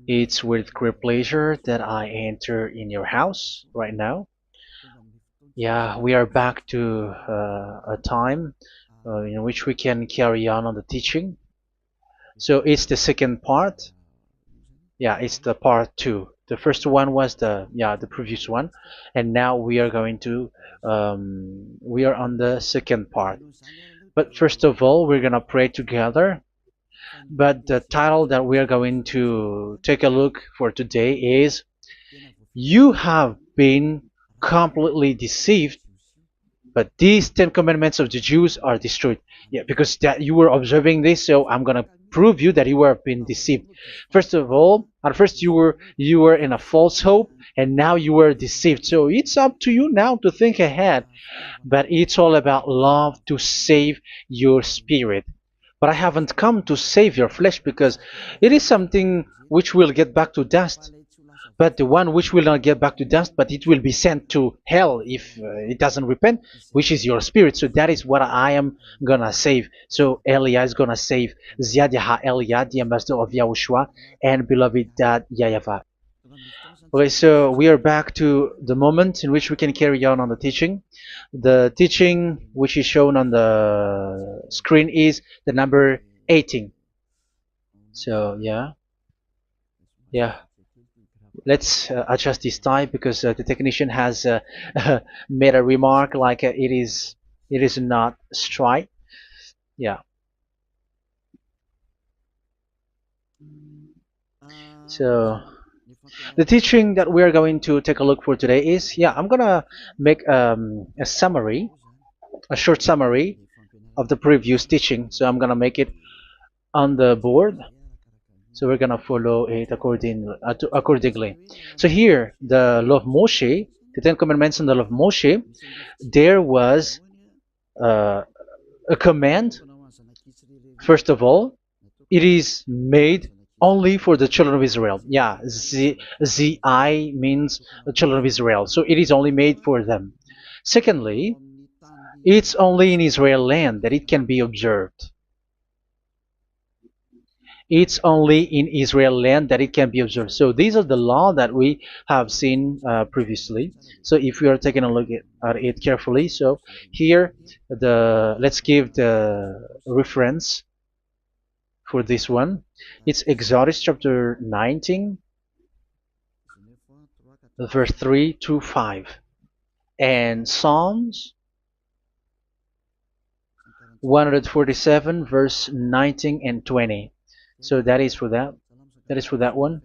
It's with great pleasure that I enter in your house right now. Yeah, we are back to a time in which we can carry on the teaching. So it's the second part. Yeah, it's the part two. The first one was the previous one, and now we are going to we are on the second part. But first of all, we're gonna pray together. But the title that we are going to take a look for today is "You have been completely deceived, but these Ten Commandments of the Jews are destroyed." Yeah, because that you were observing this, so I'm gonna prove you that you were been deceived. First of all, at first you were in a false hope, and now you were deceived. So it's up to you now to think ahead. But it's all about love to save your spirit. But I haven't come to save your flesh because it is something which will get back to dust. But the one which will not get back to dust, but it will be sent to hell if it doesn't repent, which is your spirit. So that is what I am gonna save. So Elia is gonna save Ziadiha Elia, the ambassador of Yahushua, and beloved dad YAHVAH. Okay, so we are back to the moment in which we can carry on the teaching. The teaching which is shown on the screen is the number 18. So yeah, let's adjust this time because the technician has made a remark like it is not straight. Yeah. So the teaching that we are going to take a look for today is, I'm gonna make a summary, a short summary of the previous teaching. So I'm gonna make it on the board. So we're gonna follow it accordingly. So here, the law of Moshe, the Ten Commandments and the law of Moshe, there was uh, a command. First of all, it is made only for the children of Israel. Yeah, Z-I means the children of Israel. So it is only made for them. Secondly, it's only in Israel land that it can be observed. It's only in Israel land that it can be observed. So these are the law that we have seen previously. So if we are taking a look at it carefully, so here let's give the reference for this one. It's Exodus chapter 19, verse 3 to 5, and Psalms 147, verse 19 and 20. So that is for that. That is for that one.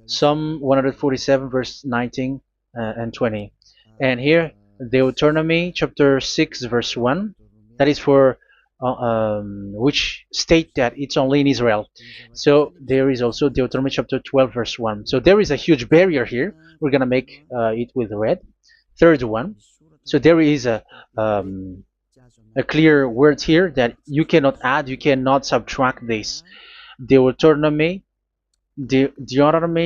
Psalm 147, verse 19 and 20. And here, Deuteronomy chapter 6, verse 1. That is for which state that it's only in Israel. So there is also Deuteronomy chapter 12, verse 1. So there is a huge barrier here. We're going to make it with red. Third one. So there is a clear word here that you cannot add, you cannot subtract this. Deuteronomy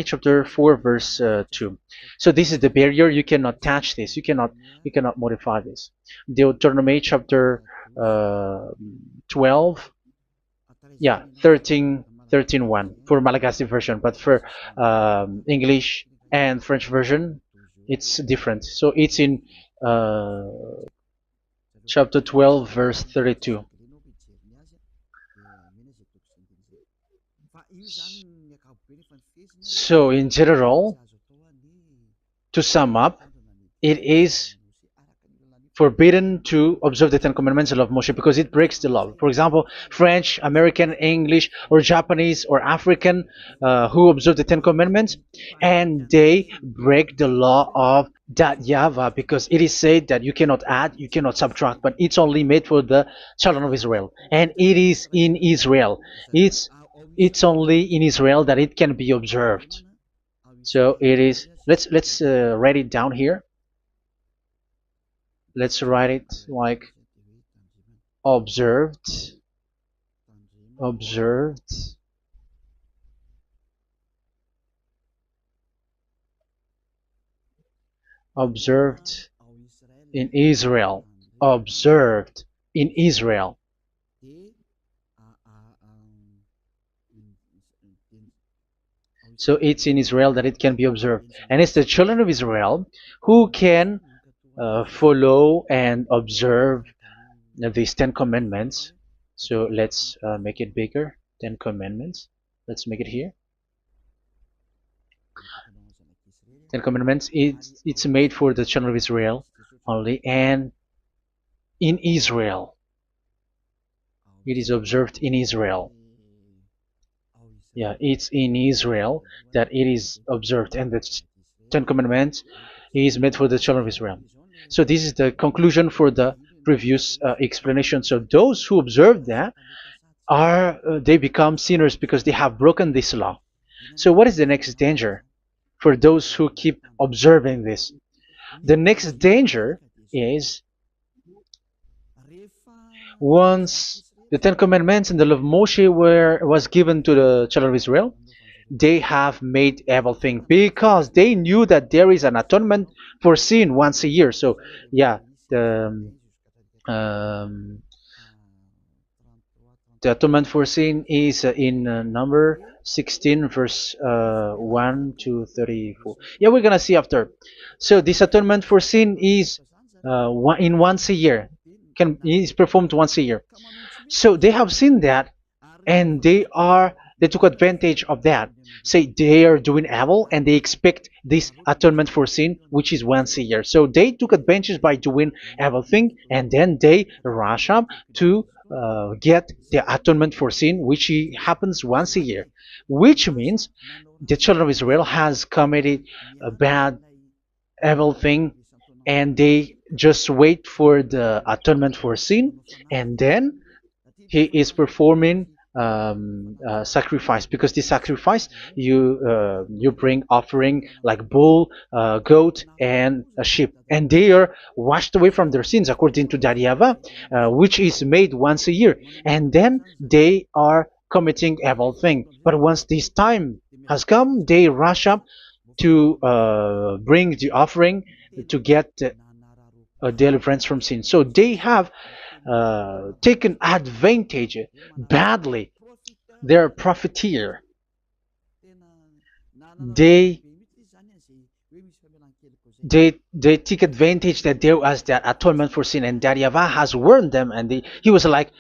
chapter 4, verse 2. So this is the barrier. You cannot touch this. You cannot modify this. Deuteronomy chapter 12, 13 1 for Malagasy version, but for English and French version, it's different. So it's in chapter 12, verse 32. So in general, to sum up, it is forbidden to observe the Ten Commandments of Moshe because it breaks the law. For example, French, American, English, or Japanese or African who observe the Ten Commandments and they break the law of that YAHVAH because it is said that you cannot add, you cannot subtract, but it's only made for the children of Israel, and it is in Israel. It's only in Israel that it can be observed. So it is. Let's write it down here. Let's write it like observed, observed, observed in Israel, observed in Israel. So it's in Israel that it can be observed, and it's the children of Israel who can follow and observe these 10 commandments. So let's make it bigger. 10 commandments. Let's make it here. 10 commandments. It's made for the children of Israel only, and in Israel. It is observed in Israel. Yeah, it's in Israel that it is observed, and the 10 Commandments is made for the children of Israel. So this is the conclusion for the previous explanation. So those who observe that are they become sinners because they have broken this law. So what is the next danger for those who keep observing this? The next danger is once the 10 Commandments and the law of Moshe was given to the children of Israel, they have made everything because they knew that there is an atonement for sin once a year. So yeah, the um, the atonement for sin is in number 16 verse 1 to 34. Yeah, we're gonna see after. So this atonement for sin is in once a year, is performed once a year. So they have seen that, and they took advantage of that. Say they are doing evil and they expect this atonement for sin, which is once a year. So they took advantage by doing evil thing, and then they rush up to get the atonement for sin, which happens once a year, which means the children of Israel has committed a bad evil thing, and they just wait for the atonement for sin, and then he is performing sacrifice, because the sacrifice you bring offering like bull, goat, and a sheep, and they are washed away from their sins according to that YAHVAH, which is made once a year, and then they are committing evil thing. But once this time has come, they rush up to bring the offering to get deliverance from sin. So they have taken advantage badly. They're a profiteer. They they take advantage that there was that atonement for sin, and that YAHVAH has warned them, and he was like,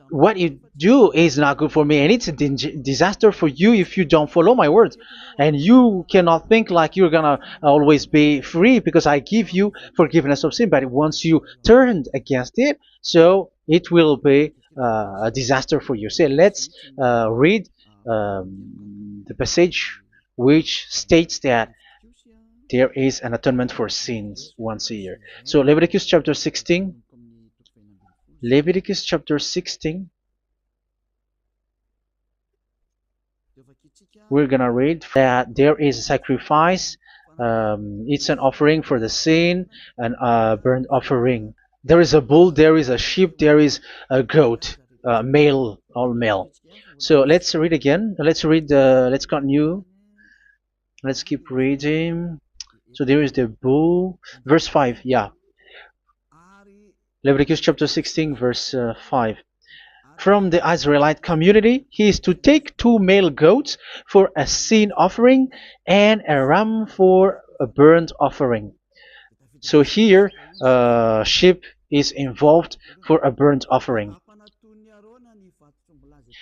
what you do is not good for me, and it's a disaster for you if you don't follow my words, and you cannot think like you're gonna always be free because I give you forgiveness of sin, but once you turned against it, so it will be a disaster for you. So let's read the passage which states that there is an atonement for sins once a year. So Leviticus chapter 16. Leviticus chapter 16. We're gonna read that there is a sacrifice. It's an offering for the sin, and a burnt offering. There is a bull, there is a sheep, there is a goat, male, all male. So let's read again. Let's continue. Let's keep reading. So there is the bull, verse 5. Yeah, Leviticus chapter 16, verse 5. From the Israelite community, he is to take 2 male goats for a sin offering and a ram for a burnt offering. So here, sheep is involved for a burnt offering.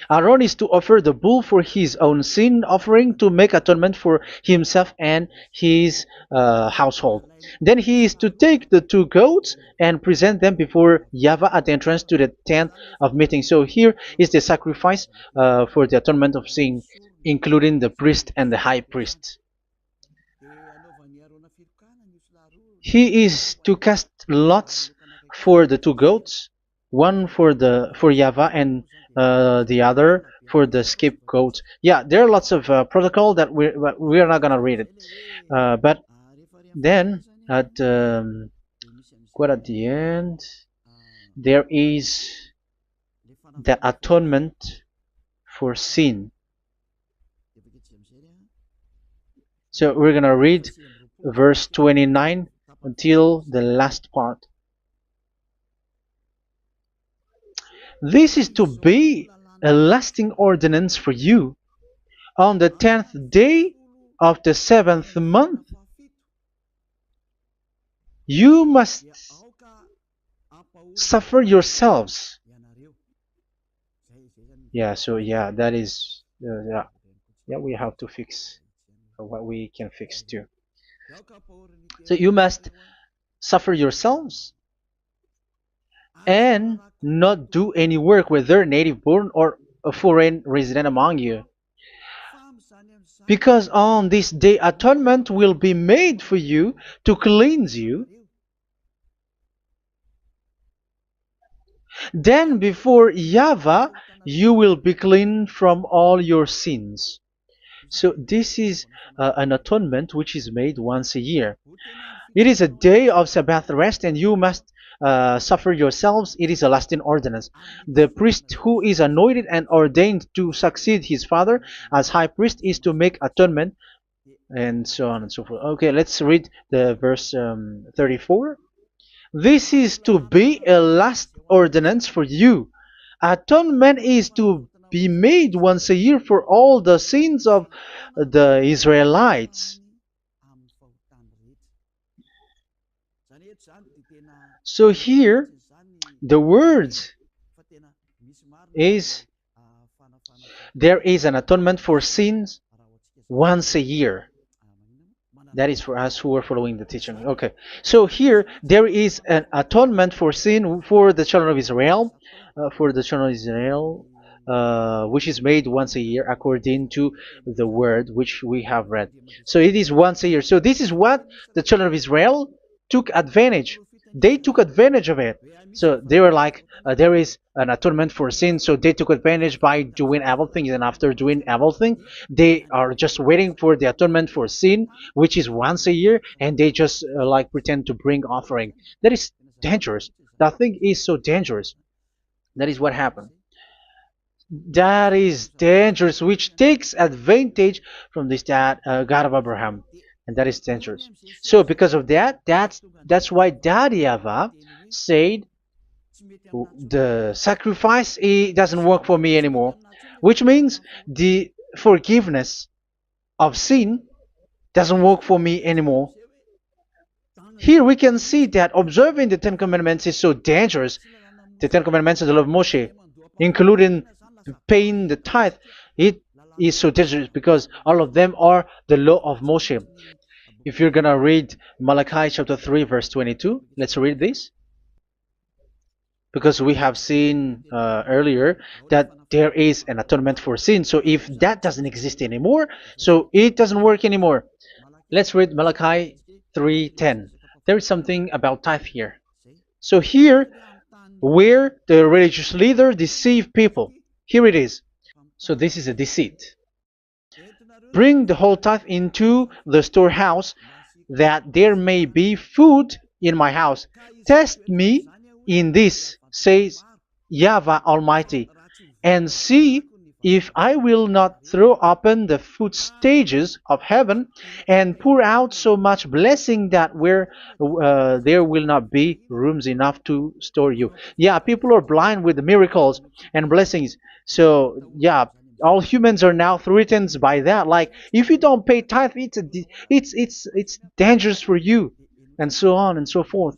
Aaron is to offer the bull for his own sin offering to make atonement for himself and his household. Then he is to take the 2 goats and present them before YAHVAH at the entrance to the tent of meeting. So here is the sacrifice for the atonement of sin, including the priest and the high priest. He is to cast lots for the 2 goats, one for YAHVAH and the other for the scapegoat. Yeah, there are lots of protocol that we are not gonna read it. But then quite at the end, there is the atonement for sin. So we're gonna read verse 29 until the last part. This is to be a lasting ordinance for you, On the 10th day of the 7th month, you must suffer yourselves. Yeah, so yeah, that is, yeah, we have to fix what we can fix too. So you must suffer yourselves and not do any work, whether native born or a foreign resident among you. Because on this day atonement will be made for you to cleanse you. Then before YAHVAH you will be clean from all your sins. So this is an atonement which is made once a year. It is a day of Sabbath rest, and you must suffer yourselves. It is a lasting ordinance. The priest who is anointed and ordained to succeed his father as high priest is to make atonement, and so on and so forth. Okay, let's read the verse 34. This is to be a last ordinance for you. Atonement is to be made once a year for all the sins of the Israelites. So here, the words is there is an atonement for sins once a year. That is for us who are following the teaching. Okay, so here there is an atonement for sin for the children of Israel, which is made once a year according to the word which we have read. So it is once a year. So this is what the children of Israel took advantage. They took advantage of it. So they were like, there is an atonement for sin, so they took advantage by doing evil things, and after doing evil things, they are just waiting for the atonement for sin, which is once a year, and they just like pretend to bring offering. That is dangerous. That thing is so dangerous. That is what happened. That is dangerous, which takes advantage from this God of Abraham, and that is dangerous. So because of that, that's why Daddy Ava said the sacrifice, it doesn't work for me anymore, which means the forgiveness of sin doesn't work for me anymore. Here we can see that observing the Ten Commandments is so dangerous. The Ten Commandments of the law of Moshe, including paying the tithe, it is so dangerous because all of them are the law of Moshe. If you're gonna read Malachi chapter 3 verse 22, let's read this. Because we have seen earlier that there is an atonement for sin. So if that doesn't exist anymore, so it doesn't work anymore. Let's read Malachi 3:10. There is something about tithe here. So here, where the religious leader deceive people, here it is. So this is a deceit. Bring the whole tithe into the storehouse, that there may be food in my house. Test me in this, says YAHVAH Almighty, and see if I will not throw open the food stages of heaven and pour out so much blessing that where there will not be rooms enough to store you. Yeah, people are blind with the miracles and blessings. So yeah, all humans are now threatened by that. Like if you don't pay tithe, it's dangerous for you, and so on and so forth.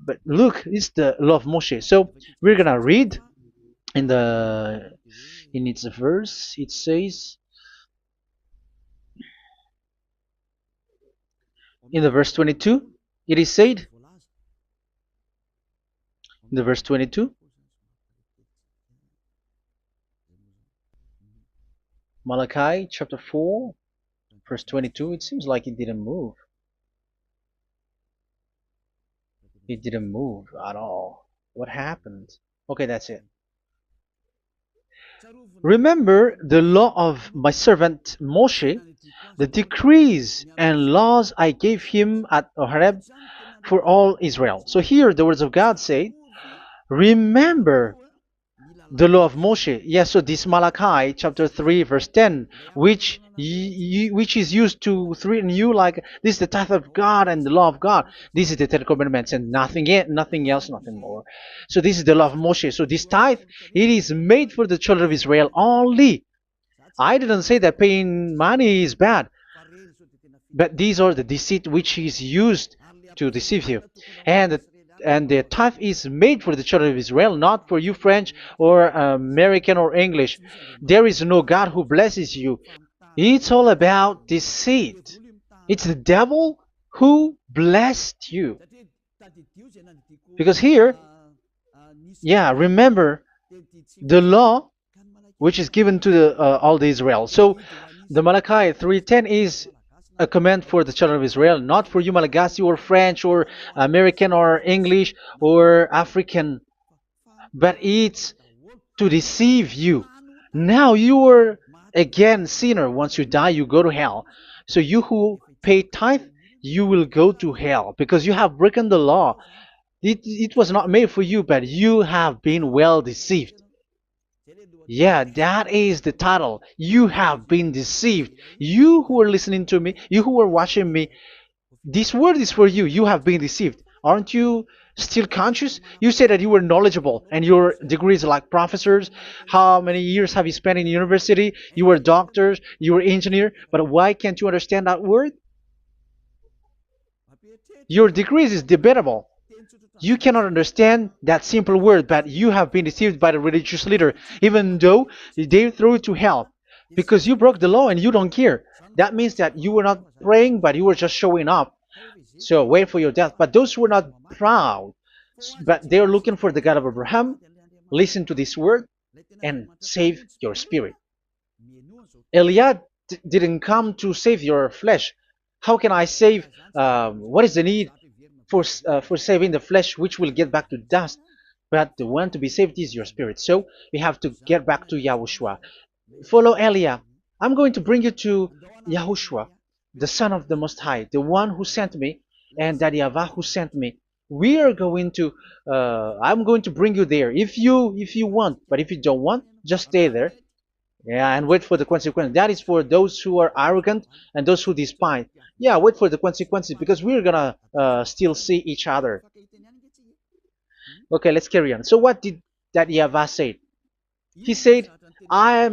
But look, it's the law of Moshe. So we're gonna read in its verse. It says in the verse 22. It is said in the verse 22. Malachi chapter 4 verse 22. It seems like it didn't move. It didn't move at all. What happened? Okay, that's it. Remember the law of my servant Moshe, the decrees and laws I gave him at Horeb for all Israel. So here the words of God say, remember the law of Moshe. Yes, so this Malachi chapter 3 verse 10, which is used to threaten you like this is the tithe of God and the law of God. This is the Ten Commandments and nothing else, nothing more. So this is the law of Moshe. So this tithe, it is made for the children of Israel only. I didn't say that paying money is bad, but these are the deceit which is used to deceive you. And and the tithe is made for the children of Israel, not for you French or American or English. There is no God who blesses you. It's all about deceit. It's the devil who blessed you. Because here, yeah, remember the law which is given to all the Israel. So the Malachi 3:10 is a command for the children of Israel, not for you Malagasy or French or American or English or African, but it's to deceive you. Now you are again sinner. Once you die, you go to hell. So you who pay tithe, you will go to hell because you have broken the law. It was not made for you, but you have been well deceived. Yeah, that is the title. You have been deceived. You who are listening to me, you who are watching me, this word is for you. You have been deceived. Aren't you still conscious? You said that you were knowledgeable and your degrees like professors. How many years have you spent in university? You were doctors, you were engineer, but why can't you understand that word? Your degrees is debatable. You cannot understand that simple word, but you have been deceived by the religious leader, even though they threw you to hell because you broke the law and you don't care. That means that you were not praying, but you were just showing up. So wait for your death. But those who are not proud, but they are looking for the God of Abraham, listen to this word and save your spirit. Eliad didn't come to save your flesh. How can I save? What is the need for saving the flesh, which will get back to dust? But the one to be saved is your spirit. So we have to get back to YAHOSHUAH. Follow Eliah. I'm going to bring you to YAHOSHUAH, the Son of the Most High, the one who sent me, and that YAHVAH who sent me. We are going to. I'm going to bring you there if you want, but if you don't want, just stay there. Yeah, and wait for the consequence. That is for those who are arrogant and those who despise. Yeah, wait for the consequences because we're gonna still see each other. Okay, let's carry on. So what did that YAHVAH say? He said, I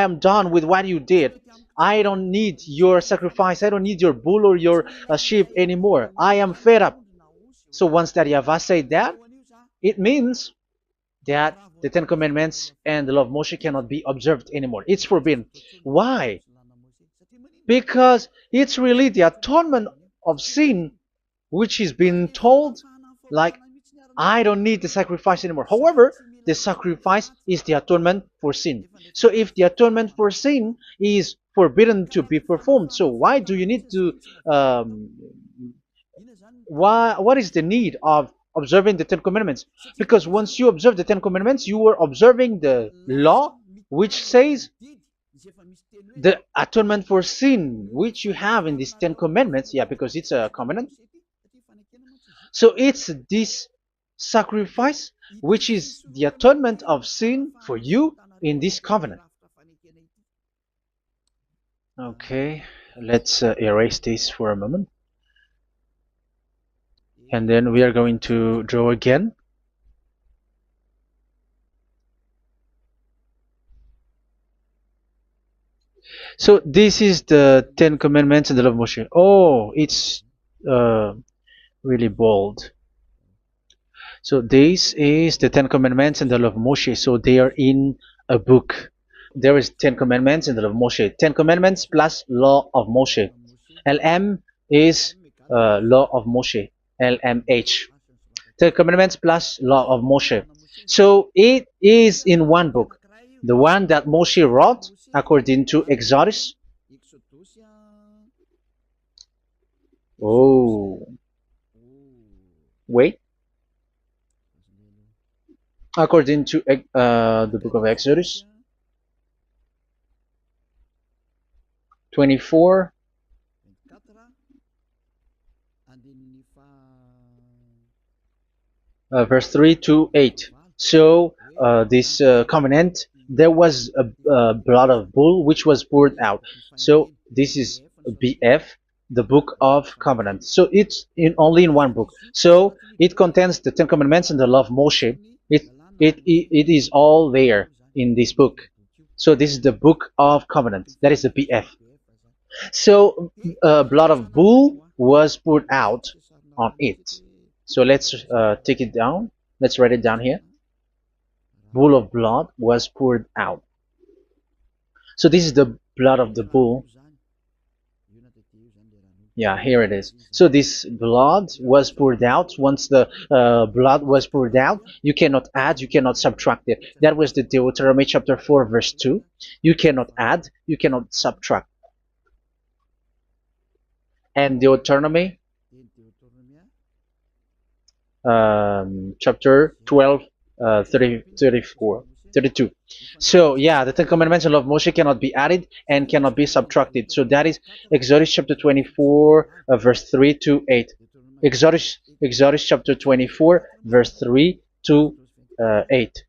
am done with what you did. I don't need your sacrifice. I don't need your bull or your sheep anymore. I am fed up. So once that YAHVAH said that, it means that the Ten Commandments and the law of Moshe cannot be observed anymore. It's forbidden. Why? Because it's really the atonement of sin which is being told, like, I don't need the sacrifice anymore. However, the sacrifice is the atonement for sin. So if the atonement for sin is forbidden to be performed, so why do you need to what is the need of observing the Ten Commandments? Because once you observe the Ten Commandments, you are observing the law which says the atonement for sin which you have in these Ten Commandments. Yeah, because it's a covenant. So it's this sacrifice which is the atonement of sin for you in this covenant. Okay, let's erase this for a moment. And then we are going to draw again. So this is the Ten Commandments and the law of Moshe. Oh, it's really bold. So this is the Ten Commandments and the law of Moshe. So they are in a book. There is Ten Commandments and the law of Moshe. Ten Commandments plus law of Moshe. LM is law of Moshe. LMH. Ten Commandments plus law of Moshe. So it is in one book. The one that Moshe wrote according to Exodus. Oh. Wait. According to the book of Exodus 24 verse 3 to 8. So this covenant, there was a blood of bull which was poured out. So this is BF, the book of covenant. So it's only in one book. So it contains the Ten Commandments and the law of Moshe. It is all there in this book. So this is the Book of Covenant. That is the BF. So blood of bull was poured out on it. So let's take it down. Let's write it down here. Bull of blood was poured out. So this is the blood of the bull. Yeah, here it is. So this blood was poured out. Once the blood was poured out, you cannot add, you cannot subtract it. That was the Deuteronomy chapter 4 verse 2. You cannot add, you cannot subtract. And Deuteronomy chapter 12 34 32. So yeah, the Ten Commandments and law of Moshe cannot be added and cannot be subtracted. So that is Exodus chapter 24 verse 3 to 8. Exodus chapter 24 verse 3 to 8,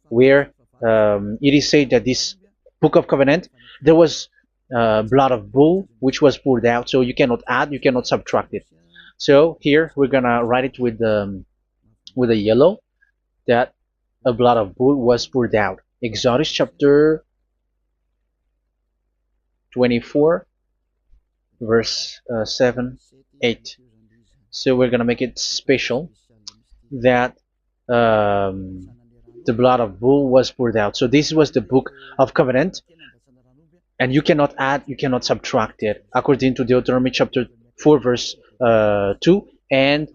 where it is said that this book of covenant, there was blood of bull which was poured out, so you cannot add, you cannot subtract it. So here we're gonna write it with a yellow, that a blood of bull was poured out. Exodus chapter 24 verse 7 8. So we're gonna make it special that the blood of bull was poured out. So this was the book of covenant, and you cannot add, you cannot subtract it, according to Deuteronomy chapter 4 verse 2 and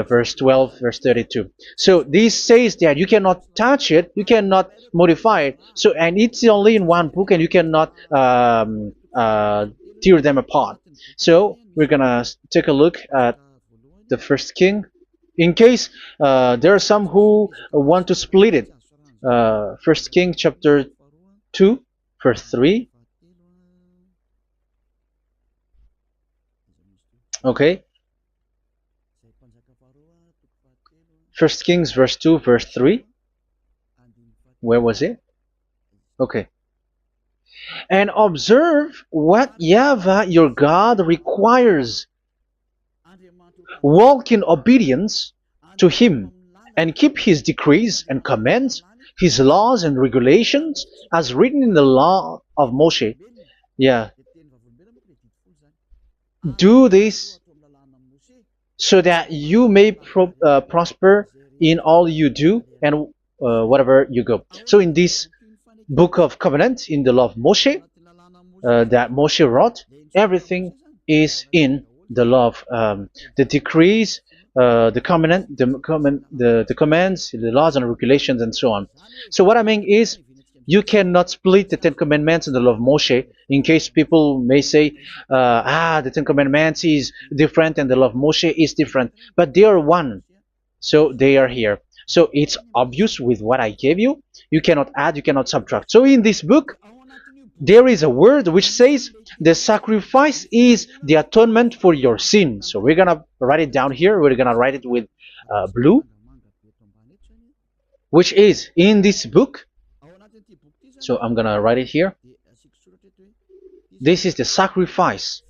verse 12 verse 32. So this says that you cannot touch it, you cannot modify it. So, and it's only in one book, and you cannot tear them apart. So we're gonna take a look at the first king, in case there are some who want to split it. First King chapter 2 verse 3. Okay, First Kings verse 2 verse 3. Where was it? Okay. And observe what YAHVAH your God requires. Walk in obedience to him, and keep his decrees and commands, his laws and regulations, as written in the law of Moshe. Yeah. Do this so that you may prosper in all you do and whatever you go. So in this book of covenant, in the law of Moshe, that Moshe wrote, everything is in the law of the decrees, the covenant, the commands, the laws and regulations, and so on. So what I mean is, you cannot split the Ten Commandments and the law of Moshe. In case people may say, the Ten Commandments is different and the law of Moshe is different, but they are one. So they are here. So it's obvious with what I gave you. You cannot add, you cannot subtract. So in this book, there is a word which says the sacrifice is the atonement for your sin. So we're gonna write it down here. We're gonna write it with blue, which is in this book. So I'm gonna write it here. This is the sacrifice.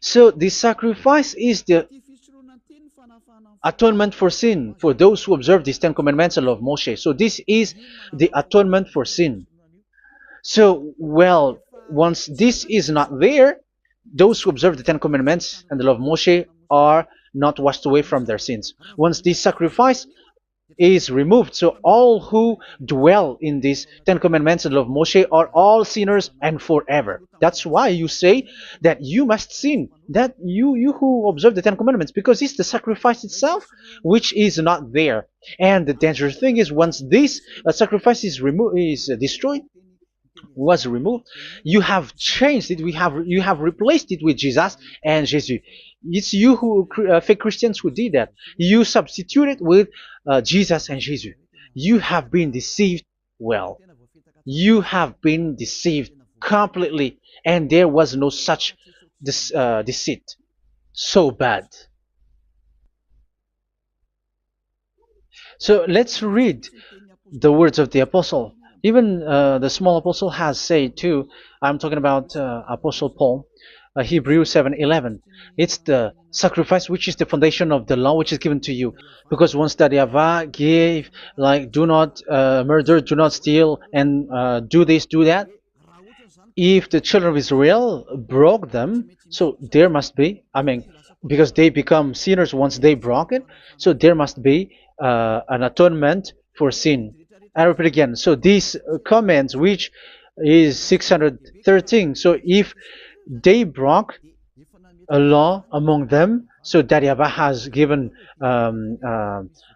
So the sacrifice is the atonement for sin for those who observe these Ten Commandments and law of Moshe. So this is the atonement for sin. So, well, once this is not there, those who observe the Ten Commandments and the law of Moshe are not washed away from their sins. Once this sacrifice is removed, so all who dwell in these Ten Commandments and law of Moshe are all sinners and forever. That's why you say that you must sin, that you who observe the Ten Commandments, because it's the sacrifice itself which is not there. And the dangerous thing is, once this sacrifice is destroyed, was removed, you have changed it. You have replaced it with Jesus and Jesus. It's you who fake Christians who did that. You substitute it with Jesus and Jesus. You have been deceived. Well, you have been deceived completely, and there was no such deceit. So bad. So let's read the words of the apostle. Even the small apostle has said too. I'm talking about Apostle Paul. Hebrews 7:11. It's the sacrifice which is the foundation of the law which is given to you. Because once that YAHVAH gave, like, do not murder, do not steal, and do this, do that, if the children of Israel broke them, so there must be, I mean, because they become sinners once they broke it, so there must be an atonement for sin. I repeat again. So these comments, which is 613, so if they broke a law among them, so that YAHVAH has given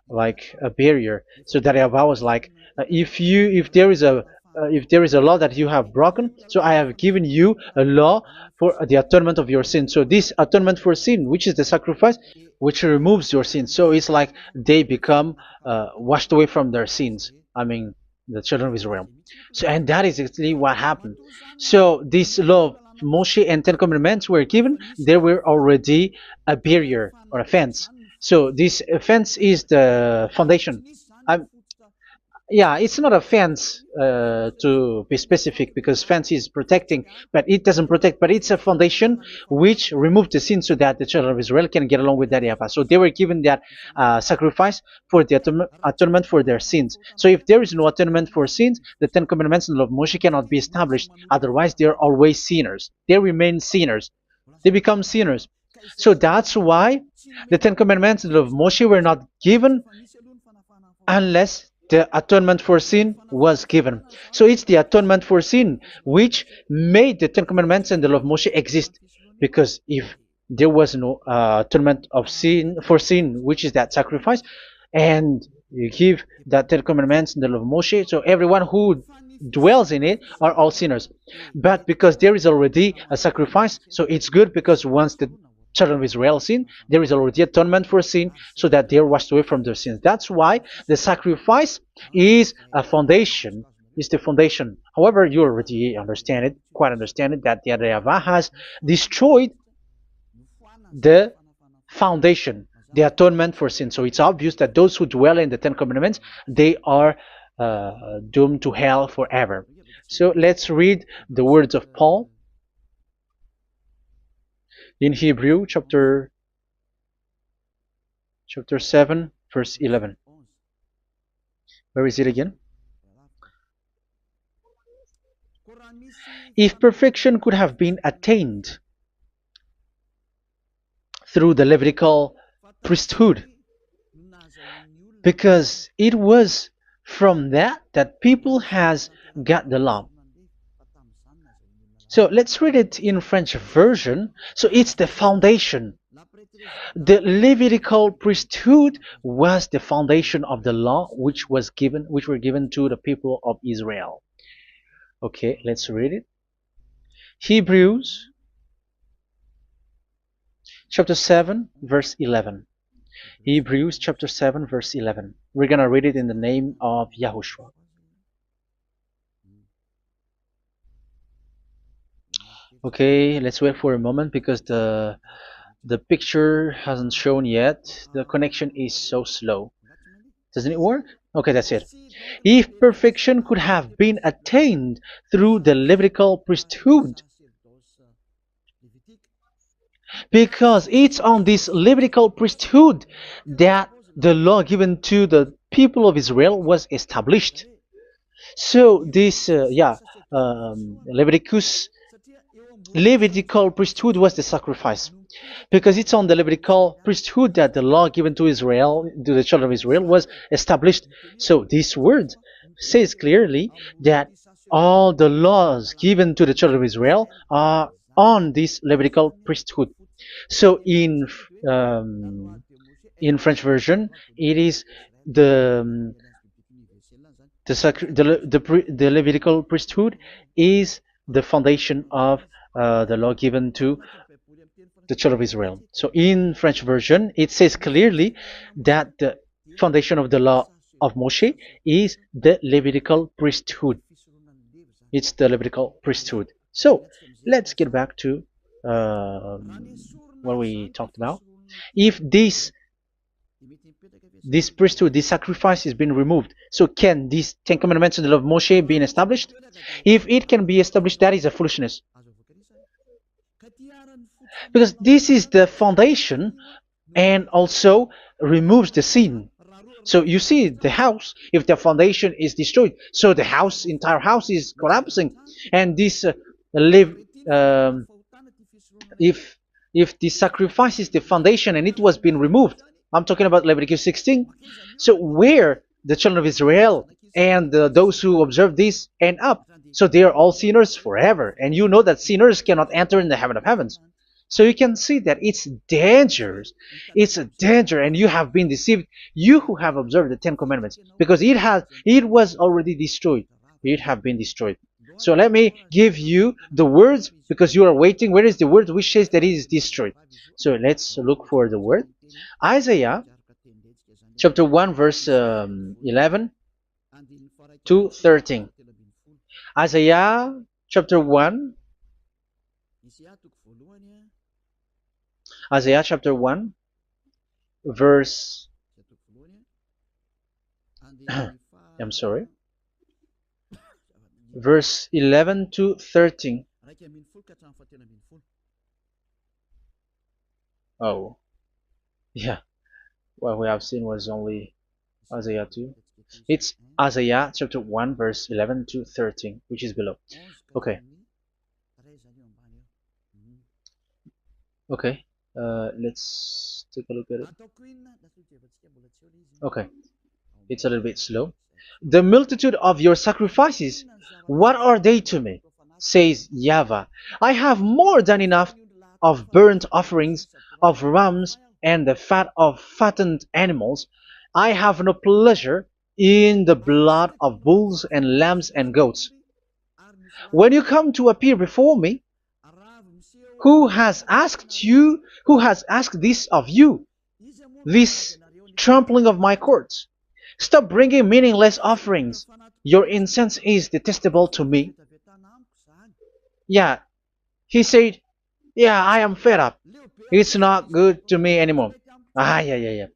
like a barrier. So that YAHVAH was like, if there is a law that you have broken, so I have given you a law for the atonement of your sin. So this atonement for sin, which is the sacrifice, which removes your sin. So it's like they become washed away from their sins. I mean, the children of Israel. So, and that is actually what happened. So this law of Moshe and Ten Commandments were given. There were already a barrier or a fence. So this fence is the foundation. I'm, yeah, it's not a fence to be specific, because fence is protecting, but it doesn't protect. But it's a foundation which removed the sin so that the children of Israel can get along with that YAHVAH. So they were given that sacrifice for the atonement for their sins. So if there is no atonement for sins, the Ten Commandments and the law of Moshe cannot be established. Otherwise, they are always sinners. They remain sinners. They become sinners. So that's why the Ten Commandments and the law of Moshe were not given unless the atonement for sin was given. So it's the atonement for sin which made the Ten Commandments and the law of Moshe exist. Because if there was no atonement of sin for sin, which is that sacrifice, and you give that Ten Commandments and the law of Moshe, so everyone who dwells in it are all sinners. But because there is already a sacrifice, so it's good, because once the children of Israel sin, there is already atonement for sin, so that they are washed away from their sins. That's why the sacrifice is a foundation, is the foundation. However, you already understand it, quite understand it, that the YAHVAH has destroyed the foundation, the atonement for sin. So it's obvious that those who dwell in the Ten Commandments, they are doomed to hell forever. So let's read the words of Paul in Hebrew chapter 7 verse 11. Where is it again? If perfection could have been attained through the Levitical priesthood, because it was from that people has got the law. So let's read it in French version. So it's the foundation. The Levitical priesthood was the foundation of the law which were given to the people of Israel. Okay, let's read it. Hebrews chapter 7 verse 11. Hebrews chapter 7 verse 11. We're gonna read it in the name of YAHOSHUAH. Okay, let's wait for a moment, because the picture hasn't shown yet. The connection is so slow. Doesn't it work? Okay, that's it. If perfection could have been attained through the Levitical priesthood, because it's on this Levitical priesthood that the law given to the people of Israel was established. So this Levitical priesthood was the sacrifice, because it's on the Levitical priesthood that the law given to Israel, to the children of Israel, was established. So this word says clearly that all the laws given to the children of Israel are on this Levitical priesthood. So in French version, it is the Levitical priesthood is the foundation of the law given to the children of Israel. So in French version, it says clearly that the foundation of the law of Moshe is the Levitical priesthood. It's the Levitical priesthood. So let's get back to what we talked about. If this priesthood, this sacrifice is being removed, so can these Ten Commandments and the law of Moshe be established? If it can be established, that is a foolishness. because this is the foundation and also removes the sin. So you see the house, if the foundation is destroyed, so the house, entire house is collapsing, and this live um, if the sacrifice is the foundation and it was being removed. I'm talking about Leviticus 16. So where the children of Israel and those who observe this end up, so they are all sinners forever, and you know that sinners cannot enter in the heaven of heavens. So you can see that it's dangerous. It's a danger, and you have been deceived. You who have observed the Ten Commandments, because it was already destroyed. It have been destroyed. So let me give you the words because you are waiting. Where is the word which says that it is destroyed? So let's look for the word. Isaiah chapter 1 verse 11 to 13. Isaiah chapter 1. Isaiah chapter 1 verse I'm sorry, verse 11 to 13. Oh, yeah. What we have seen was only Isaiah 2. It's Isaiah chapter 1 verse 11 to 13, which is below. Okay. Okay. Let's take a look at it. Okay. It's a little bit slow. The multitude of your sacrifices, what are they to me? Says YAHVAH. I have more than enough of burnt offerings, of rams, and the fat of fattened animals. I have no pleasure in the blood of bulls and lambs and goats. When you come to appear before me, who has asked this of you, this trampling of my courts? Stop bringing meaningless offerings. Your incense is detestable to me. Yeah, he said, yeah, I am fed up. It's not good to me anymore. Yeah.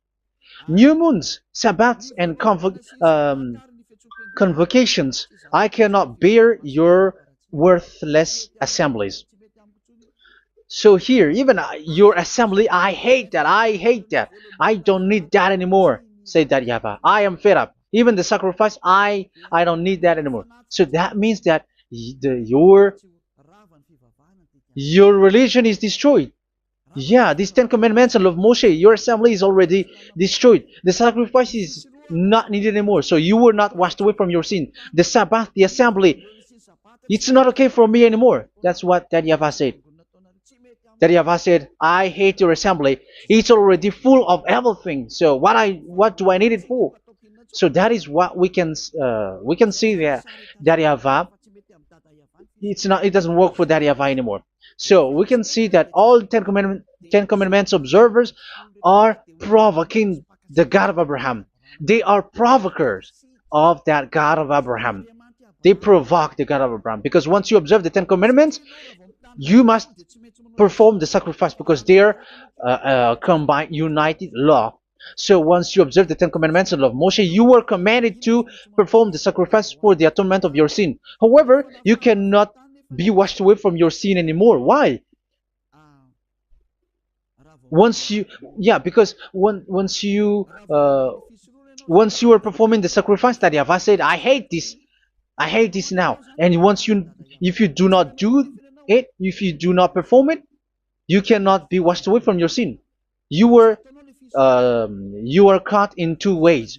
New moons, Sabbaths, and convocations. I cannot bear your worthless assemblies. So here, even your assembly, I hate that. I don't need that anymore. Say that YAHVAH. I am fed up. Even the sacrifice, I don't need that anymore. So that means that your religion is destroyed. Yeah, these 10 commandments and love Moshe, your assembly is already destroyed. The sacrifice is not needed anymore. So you were not washed away from your sin. The Sabbath, the assembly, it's not okay for me anymore. That's what that YAHVAH said. That YAHVAH said, I hate your assembly. It's already full of everything. So what do I need it for? So that is what we can see there. That YAHVAH, it doesn't work for that YAHVAH anymore. So we can see that all Ten Commandments observers are provoking the God of Abraham. They are provokers of that God of Abraham. They provoke the God of Abraham, because once you observe the 10 Commandments, you must perform the sacrifice, because they're combined, united law. So once you observe the 10 Commandments and love Moshe, you were commanded to perform the sacrifice for the atonement of your sin. However, you cannot be washed away from your sin anymore. Why? Because once you are performing the sacrifice that YAHVAH said, I hate this now, and if you do not do it, if you do not perform it, you cannot be washed away from your sin. You are caught in two ways.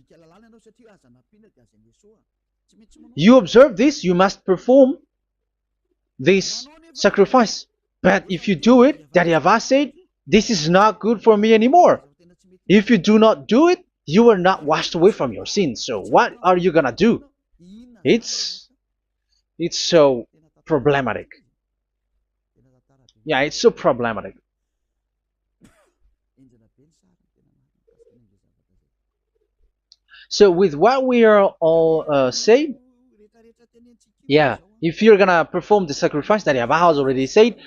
You observe this, you must perform this sacrifice. But if you do it, that YAHVAH said, this is not good for me anymore. If you do not do it, you are not washed away from your sins. So what are you gonna do? It's so problematic. Yeah, it's so problematic. So with what we are all saying, yeah, if you're gonna perform the sacrifice that YAHVAH has already said,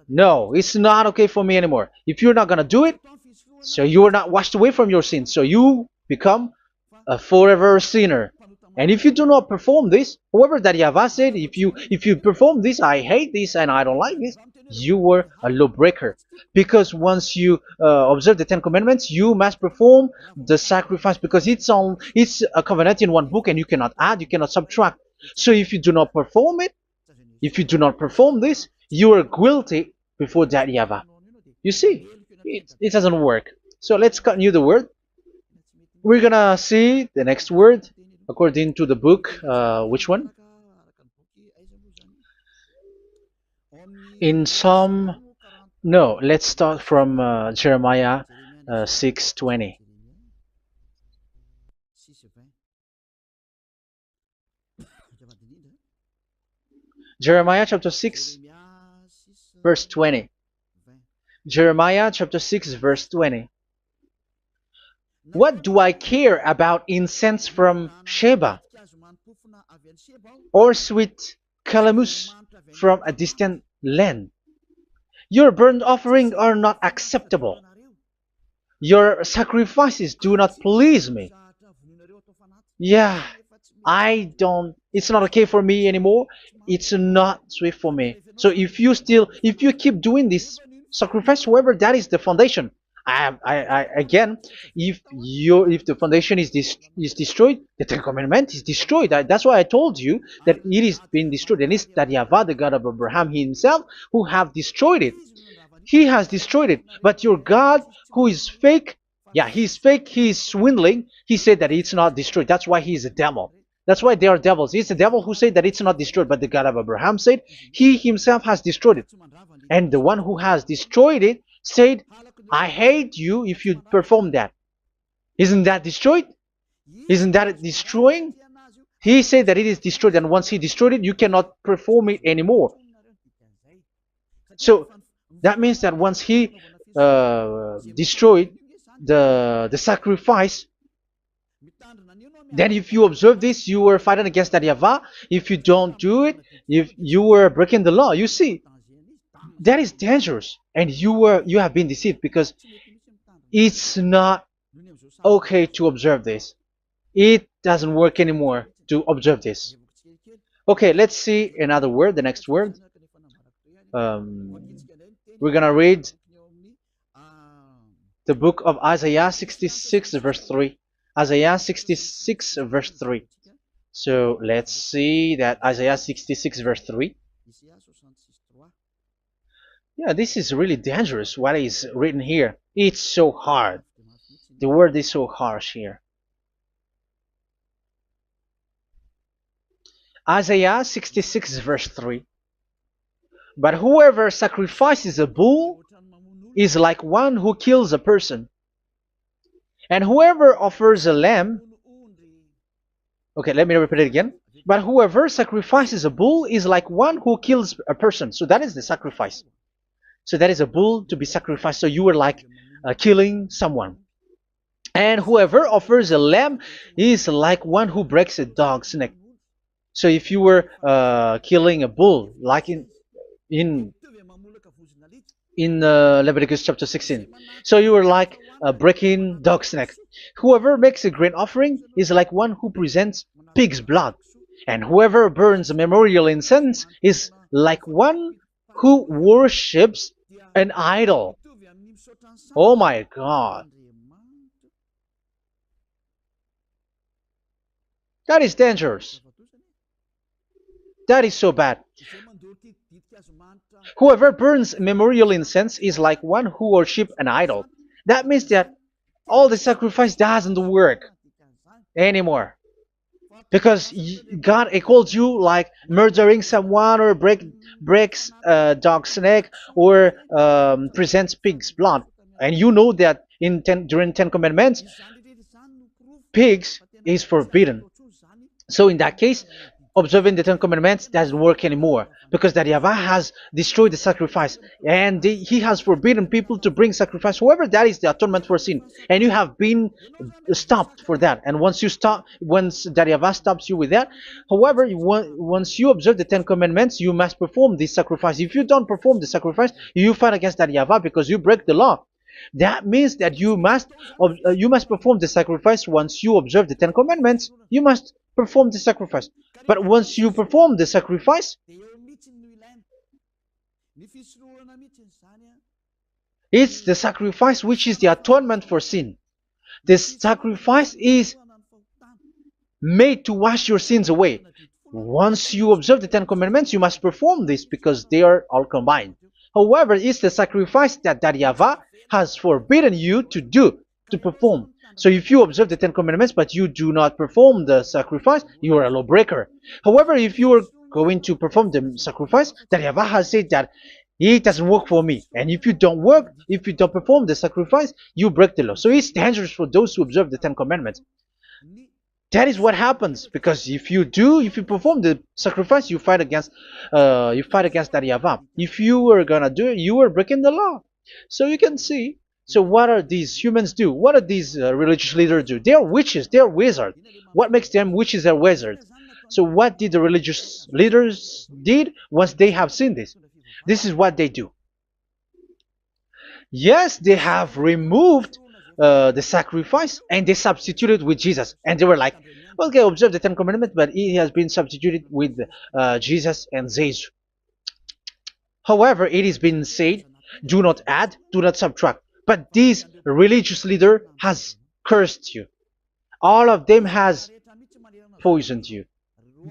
no, it's not okay for me anymore. If you're not gonna do it, so you are not washed away from your sins. So you become a forever sinner. And if you do not perform this, whoever that YAHVAH said, if you perform this, I hate this and I don't like this, you were a lawbreaker. Because once you observe the Ten Commandments, you must perform the sacrifice, because it's a covenant in one book, and you cannot add, you cannot subtract. So if you do not perform it, if you do not perform this, you are guilty before that YAHVAH. You see, it doesn't work. So let's continue the word. We're gonna see the next word according to the book. Which one? In Psalm. No, let's start from Jeremiah 6:20. Jeremiah chapter 6, verse 20. Jeremiah chapter 6, verse 20. What do I care about incense from Sheba, or sweet calamus from a distant land? Your burnt offerings are not acceptable. Your sacrifices do not please me. Yeah, it's not okay for me anymore. It's not sweet for me. So if you keep doing this sacrifice, however, that is the foundation. Again, if the foundation is destroyed, the Ten Commandment is destroyed. That's why I told you that it is being destroyed, and it's that YAHVAH, the God of Abraham himself, who have destroyed it. He has destroyed it. But your God, who is fake, yeah, he's fake, he's swindling. He said that it's not destroyed. That's why he is a devil. That's why they are devils. It's the devil who said that it's not destroyed, but the God of Abraham said he himself has destroyed it. And the one who has destroyed it said, I hate you if you perform that. Isn't that destroyed? Isn't that destroying? He said that it is destroyed, and once he destroyed it, you cannot perform it anymore. So that means that once he destroyed the sacrifice, then if you observe this, you were fighting against that YAHVAH. If you don't do it, if you were breaking the law, you see, that is dangerous, and you have been deceived, because it's not okay to observe this. It doesn't work anymore to observe this. Okay, let's see another word, the next word. We're gonna read the book of Isaiah 66 verse 3. Isaiah 66 verse 3. So let's see that Isaiah 66 verse 3. Yeah, this is really dangerous what is written here. It's so hard. The word is so harsh here. Isaiah 66 verse 3. But whoever sacrifices a bull is like one who kills a person. And whoever offers a lamb... Okay, let me repeat it again. But whoever sacrifices a bull is like one who kills a person. So that is the sacrifice. So that is a bull to be sacrificed. So you were like killing someone. And whoever offers a lamb is like one who breaks a dog's neck. So if you were killing a bull, like in Leviticus chapter 16, so you were like breaking dog's neck. Whoever makes a grain offering is like one who presents pig's blood. And whoever burns a memorial incense is like one who worships an idol. Oh my God. That is dangerous. That is so bad. Whoever burns memorial incense is like one who worships an idol. That means that all the sacrifice doesn't work anymore. Because God calls you like murdering someone, or breaks a dog's neck, or presents pig's blood. And you know that during Ten Commandments, pigs is forbidden. So in that case, observing the Ten Commandments doesn't work anymore, because that YAHVAH has destroyed the sacrifice, and he has forbidden people to bring sacrifice. However, that is the atonement for sin, and you have been stopped for that. And once that YAHVAH stops you with that, however, once you observe the Ten Commandments, you must perform this sacrifice. If you don't perform the sacrifice, you fight against that YAHVAH, because you break the law. That means that you must perform the sacrifice. Once you observe the Ten Commandments, you must perform the sacrifice. But once you perform the sacrifice, it's the sacrifice which is the atonement for sin. This sacrifice is made to wash your sins away. Once you observe the Ten Commandments, you must perform this because they are all combined. However, it's the sacrifice that YAHVAH has forbidden you to do, to perform. So if you observe the Ten Commandments but you do not perform the sacrifice, you are a lawbreaker. However, if you are going to perform the sacrifice, that YAHVAH has said that it doesn't work for me. And if you don't work, if you don't perform the sacrifice, you break the law. So it's dangerous for those who observe the Ten Commandments. That is what happens, because if you perform the sacrifice, you fight against that YAHVAH. If you are gonna do it, you are breaking the law. So you can see. So what are these humans do? What are these religious leaders do? They are witches. They are wizards. What makes them witches and wizards? So what did the religious leaders did once they have seen this? This is what they do. Yes, they have removed the sacrifice and they substituted with Jesus. And they were like, okay, observe the Ten Commandments, but it has been substituted with Jesus and Jesus. However, it has been said, do not add, do not subtract. But this religious leader has cursed you. All of them has poisoned you.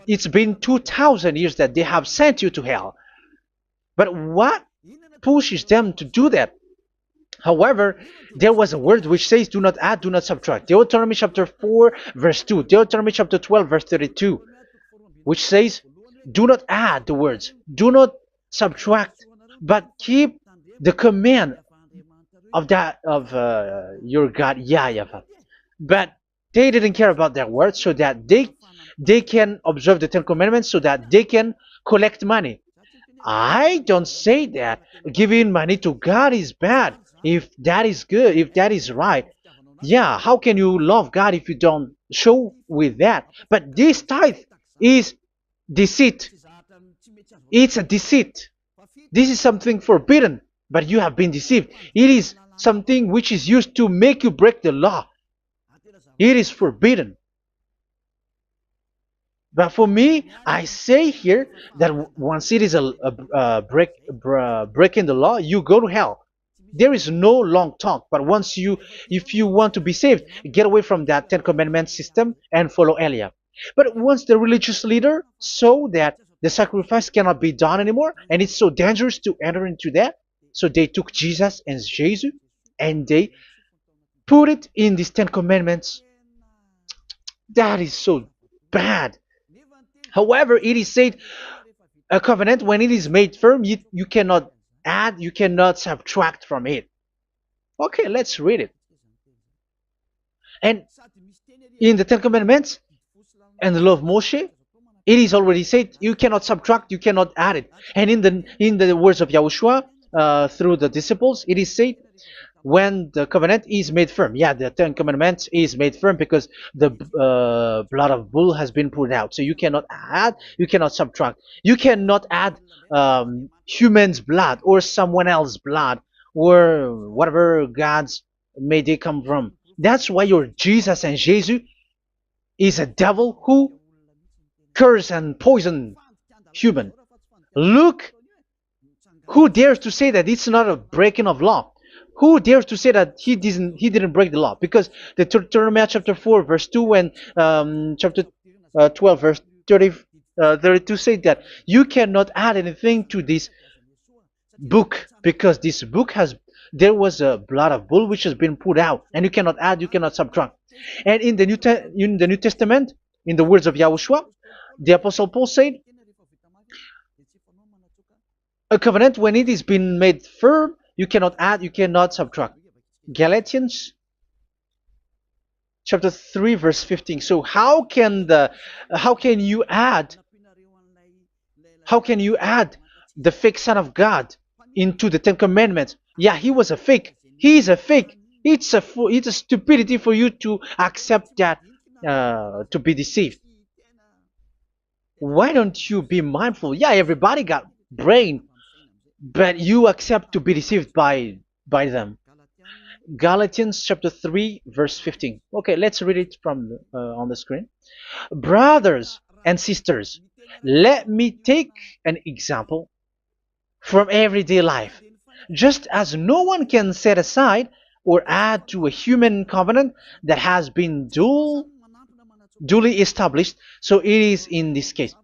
It's been 2,000 years that they have sent you to hell. But what pushes them to do that? However, there was a word which says, do not add, do not subtract. Deuteronomy chapter 4, verse 2. Deuteronomy chapter 12, verse 32. Which says, do not add the words. Do not subtract. But keep the command of your God, YAHVAH. But they didn't care about their words, so that they can observe the Ten Commandments, so that they can collect money. I don't say that giving money to God is bad. If that is good, if that is right, yeah, how can you love God if you don't show with that? But this tithe is deceit. It's a deceit. This is something forbidden, but you have been deceived. It is something which is used to make you break the law. It is forbidden. But for me, I say here that once it is breaking the law, you go to hell. There is no long talk. But if you want to be saved, get away from that Ten Commandments system and follow Eliah. But once the religious leader saw that the sacrifice cannot be done anymore, and it's so dangerous to enter into that, so they took Jesus and Jesus and they put it in these Ten Commandments. That is so bad. However, it is said, a covenant, when it is made firm, you cannot add, you cannot subtract from it. Okay, let's read it. And in the Ten Commandments and the law of Moshe, it is already said, you cannot subtract, you cannot add it. And in the words of YAHOSHUAH, through the disciples, it is said, when the covenant is made firm. Yeah, the Ten Commandments is made firm because the blood of bull has been poured out. So you cannot add, you cannot subtract. You cannot add human's blood or someone else's blood or whatever gods may they come from. That's why your Jesus and Jesus is a devil who curse and poison human. Look, who dares to say that it's not a breaking of law? Who dares to say that he didn't break the law? Because the Deuteronomy chapter 4 verse 2 and chapter 12 verse 32 say that you cannot add anything to this book, because this book there was a blood of bull which has been put out, and you cannot add, you cannot subtract. And in the New Testament, in the words of YAHOSHUAH, the Apostle Paul said, a covenant, when it is been made firm, you cannot add, you cannot subtract. Galatians chapter 3 verse 15. So how can you add the fake son of God into the Ten Commandments? Yeah, he was a fake. He is a fake. It's a stupidity for you to accept that, to be deceived. Why don't you be mindful? Yeah, everybody got brain, but you accept to be deceived by them. Galatians chapter 3 verse 15. Okay, let's read it from on the screen. Brothers and sisters, let me take an example from everyday life. Just as no one can set aside or add to a human covenant that has been duly established, so it is in this case.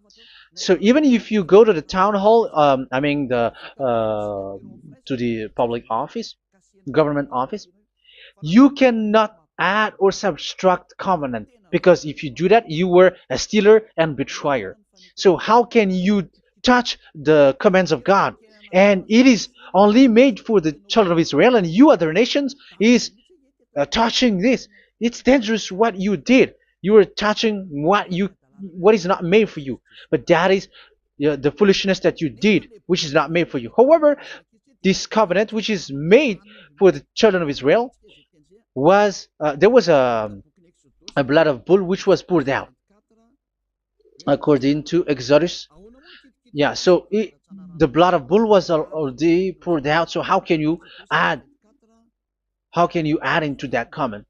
So even if you go to the town hall, I mean to the public office, government office, you cannot add or subtract covenant, because if you do that, you were a stealer and betrayer. So how can you touch the commands of God? And it is only made for the children of Israel, and you other nations is touching this. It's dangerous what you did. You are touching what is not made for you. But that is the foolishness that you did, which is not made for you. However, this covenant, which is made for the children of Israel, was there was a blood of bull which was poured out according to Exodus. Yeah, so the blood of bull was already poured out. So add how can you add into that comment?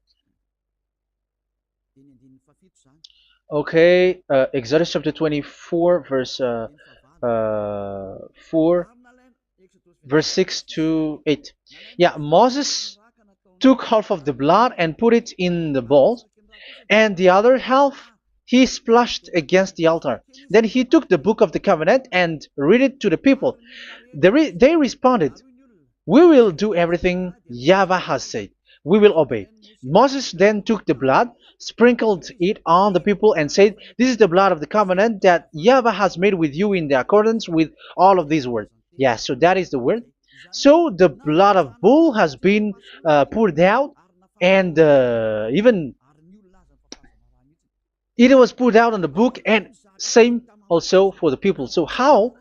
Okay, Exodus chapter 24 verse 4 verse 6 to 8. Yeah, Moses took half of the blood and put it in the bowl, and the other half he splashed against the altar. Then he took the book of the covenant and read it to the people. They responded, "We will do everything YAHVAH has said. We will obey." Moses then took the blood, sprinkled it on the people, and said, "This is the blood of the covenant that YAHVAH has made with you in the accordance with all of these words." Yeah, so that is the word. So the blood of bull has been poured out, and even it was poured out on the book, and same also for the people. So how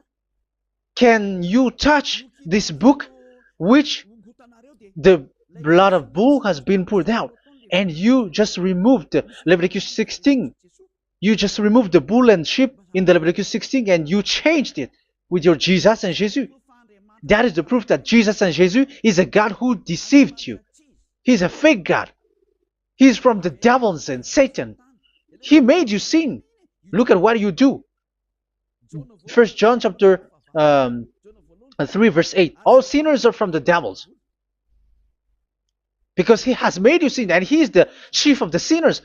can you touch this book which the blood of bull has been poured out? And you just removed Leviticus 16. You just removed the bull and sheep in the Leviticus 16, and you changed it with your Jesus and Jesus. That is the proof that Jesus and Jesus is a God who deceived you. He's a fake God. He's from the devils and Satan. He made you sin. Look at what you do. First John chapter 3 verse 8. All sinners are from the devils, because he has made you sin, and he is the chief of the sinners,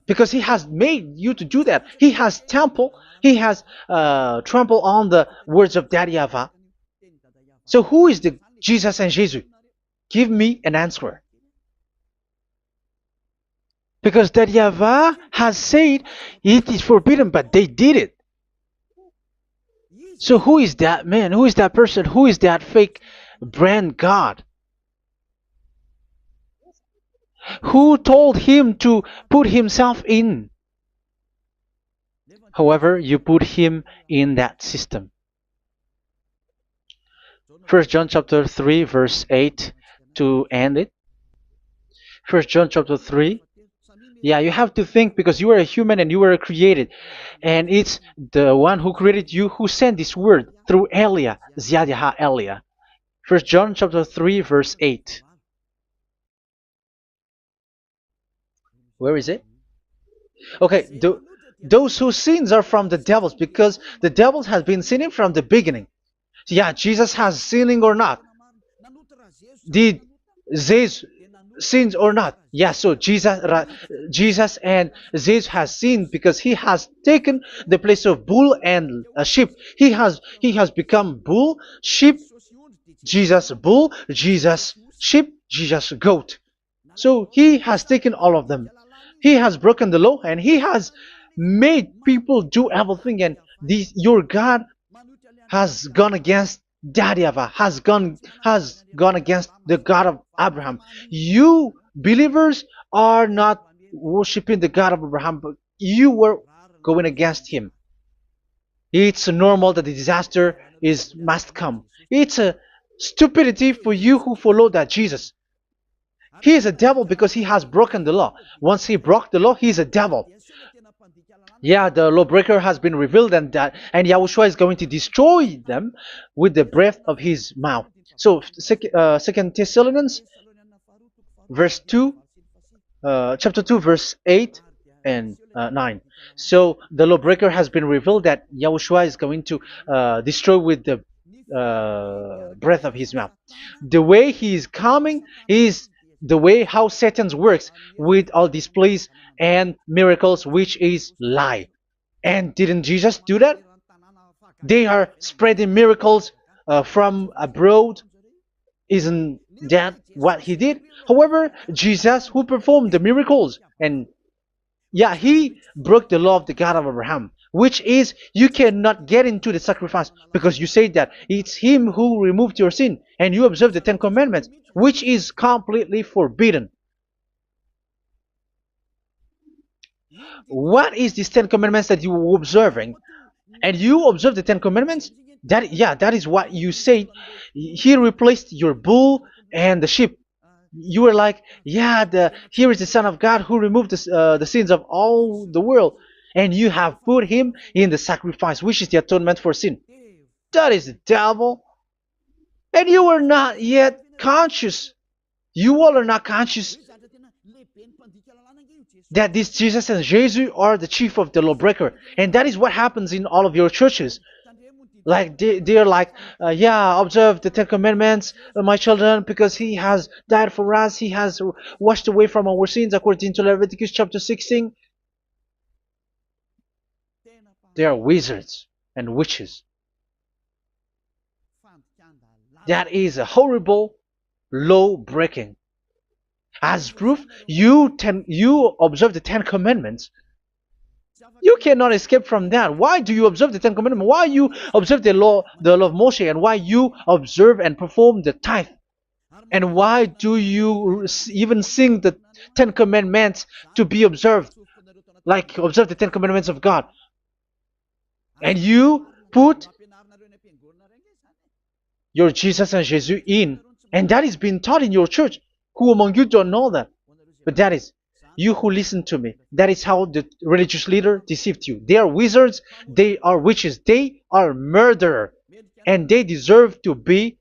because he has made you to do that. He has trampled on the words of Daddy YAHVAH. So who is the Jesus and Jesus? Give me an answer. Because Daddy YAHVAH has said it is forbidden, but they did it. So who is that man? Who is that person? Who is that fake brand God? Who told him to put himself in? However, you put him in that system. First John chapter 3 verse 8 to end it. First John chapter 3. Yeah, you have to think, because you are a human and you were created. And it's the one who created you who sent this word through Elia, Ziadiha Elia. First John chapter 3 verse 8. Where is it? Okay, those whose sins are from the devils, because the devils has been sinning from the beginning. Yeah, Jesus has sinning or not? Did Jesus sins or not? Yeah, so Jesus and Jesus has sinned, because he has taken the place of bull and a sheep. He has become bull, sheep, Jesus bull, Jesus sheep, Jesus goat. So he has taken all of them. He has broken the law, and he has made people do everything. And your God has gone against Daddy YAHVAH, has gone against the God of Abraham. You believers are not worshiping the God of Abraham, but you were going against him. It's normal that the disaster must come. It's a stupidity for you who follow that Jesus. He is a devil because he has broken the law. Once he broke the law, he is a devil. Yeah, the lawbreaker has been revealed, and Yahushua is going to destroy them with the breath of his mouth. So, Second Thessalonians verse 2, chapter 2, verse 8 and 9. So the lawbreaker has been revealed that Yahushua is going to destroy with the breath of his mouth. The way he is coming is the way how Satan works with all displays and miracles, which is lie. And didn't Jesus do that? They are spreading miracles from abroad. Isn't that what he did? However, Jesus, who performed the miracles, and yeah, he broke the law of the God of Abraham, which is you cannot get into the sacrifice because you say that it's him who removed your sin, and you observe the Ten Commandments, which is completely forbidden. What is these Ten Commandments that you were observing? And you observe the Ten Commandments? That, yeah, that is what you said. He replaced your bull and the sheep. You were like, yeah, here is the Son of God who removed the sins of all the world, and you have put him in the sacrifice, which is the atonement for sin. That is the devil. And you are not yet conscious. You all are not conscious that this Jesus and Jesus are the chief of the lawbreaker. And that is what happens in all of your churches. Like they are like, yeah, observe the Ten Commandments, my children, because he has died for us. He has washed away from our sins according to Leviticus chapter 16. They are wizards and witches. That is a horrible law breaking. As proof, you observe the Ten Commandments. You cannot escape from that. Why do you observe the Ten Commandments? Why you observe the law of Moshe, and why you observe and perform the tithe? And why do you even sing the Ten Commandments to be observed? Like observe the Ten Commandments of God. And you put your Jesus and Jesus in. And that is being taught in your church. Who among you don't know that? But that is you who listen to me. That is how the religious leader deceived you. They are wizards. They are witches. They are murderers. And they deserve to be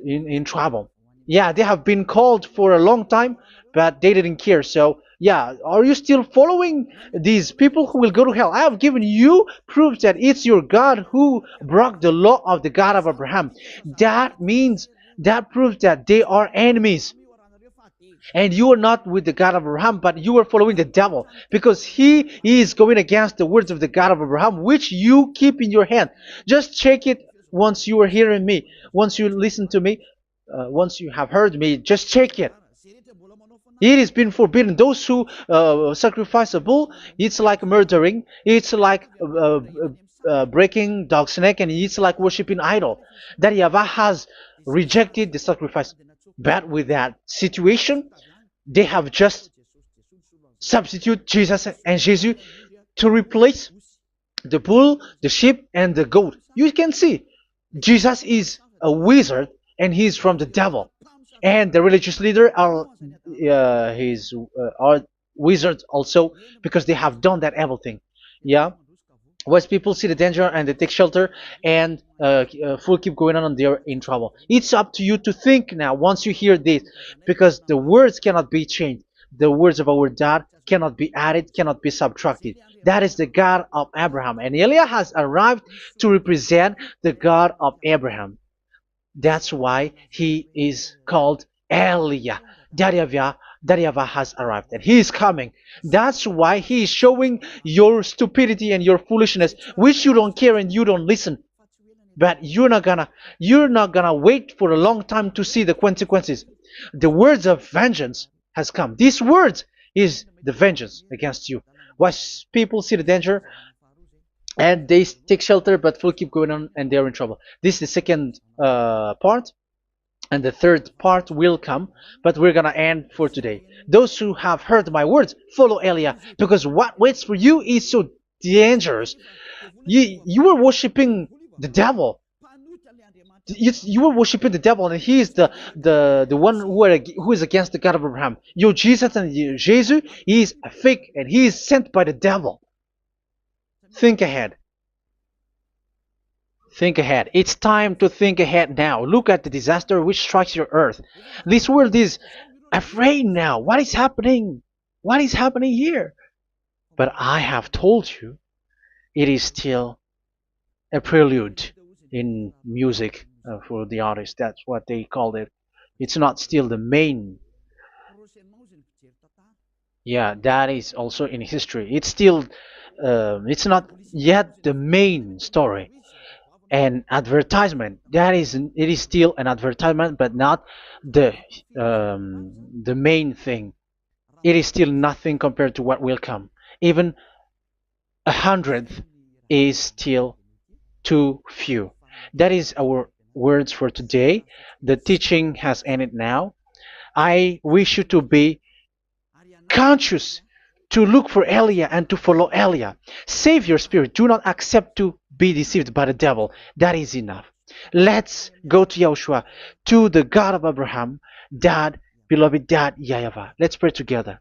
in trouble. Yeah, they have been called for a long time, but they didn't care. So, yeah, are you still following these people who will go to hell? I have given you proof that it's your God who broke the law of the God of Abraham. That means, that proves that they are enemies. And you are not with the God of Abraham, but you are following the devil, because he is going against the words of the God of Abraham, which you keep in your hand. Just check it once you are hearing me, once you listen to me, once you have heard me, just check it. It has been forbidden. Those who sacrifice a bull, it's like murdering, it's like breaking dog's neck, and it's like worshiping idol. That YAHVAH has rejected the sacrifice. But with that situation, they have just substitute Jesus and Jesus to replace the bull, the sheep, and the goat. You can see Jesus is a wizard, and he's from the devil. And the religious leader are are wizards also, because they have done that evil thing. Yeah. Once people see the danger and they take shelter, and full keep going on, and they're in trouble. It's up to you to think now once you hear this, because the words cannot be changed. The words of our God cannot be added, cannot be subtracted. That is the God of Abraham, and Eliah has arrived to represent the God of Abraham. That's why he is called Eliah. YAHVAH has arrived, and he is coming. That's why he is showing your stupidity and your foolishness, which you don't care and you don't listen. But you're not gonna wait for a long time to see the consequences. The words of vengeance has come. These words is the vengeance against you. Once people see the danger and they take shelter, but will keep going on, and they're in trouble. This is the second part. And the third part will come, but we're gonna end for today. Those who have heard my words, follow Eliah, because what waits for you is so dangerous. You are worshiping the devil. You are worshiping the devil, and he is the one who is against the God of Abraham. Your Jesus and your Jesus is a fake, and he is sent by the devil. Think ahead. Think ahead. It's time to think ahead now. Look at the disaster which strikes your earth. This world is afraid now. What is happening? What is happening here? But I have told you, it is still a prelude in music for the artist. That's what they called it. It's not still the main. Yeah, that is also in history. It's still, it's not yet the main story. And advertisement, that is, it is still an advertisement, but not the main thing. It is still nothing compared to what will come. Even a hundredth is still too few. That is our words for today. The teaching has ended now. I wish you to be conscious, to look for Elia and to follow Elia. Save your spirit. Do not accept to be deceived by the devil. That is enough. Let's go to Yahushua, to the God of Abraham, Dad, beloved Dad, YAHVAH. Let's pray together.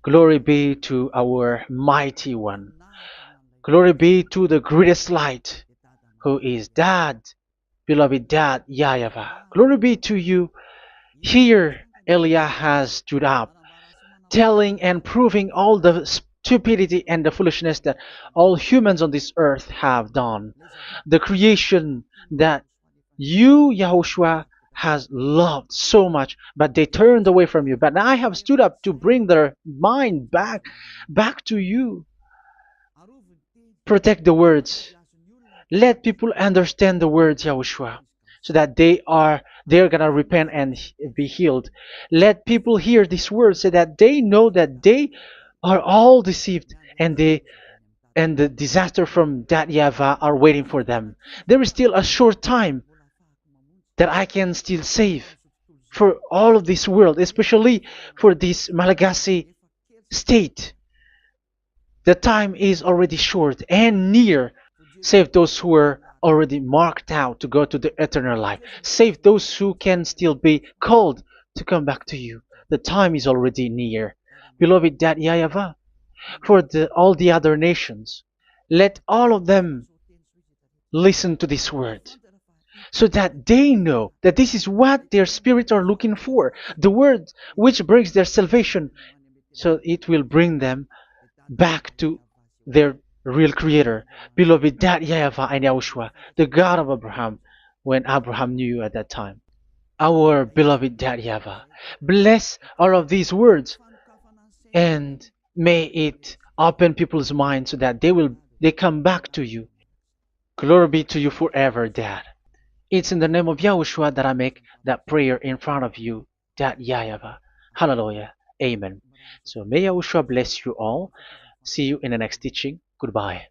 Glory be to our mighty one. Glory be to the greatest light, who is Dad, beloved Dad, YAHVAH. Glory be to you. Here, Elia has stood up, telling and proving all the stupidity and the foolishness that all humans on this earth have done. The creation that you, Yahushua, has loved so much, but they turned away from you. But now I have stood up to bring their mind back to you. Protect the words. Let people understand the words, Yahushua, so that they're gonna repent and be healed. Let people hear these words so that they know that they are all deceived, and the disaster from that YAHVAH are waiting for them. There is still a short time that I can still save for all of this world, especially for this Malagasy state. The time is already short and near. Save those who are already marked out to go to the eternal life. Save those who can still be called to come back to you. The time is already near. Beloved Dad YAHVAH, for all the other nations, let all of them listen to this word, so that they know that this is what their spirits are looking for, the word which brings their salvation, so it will bring them back to their real creator, beloved Dad YAHVAH and Yahushua, the God of Abraham, when Abraham knew you at that time. Our beloved Dad YAHVAH, bless all of these words, and may it open people's minds so that they come back to you. Glory be to you forever, Dad. It's in the name of Yahushua that I make that prayer in front of you, Dad YAHVAH. Hallelujah. Amen. So may Yahushua bless you all. See you in the next teaching. Goodbye.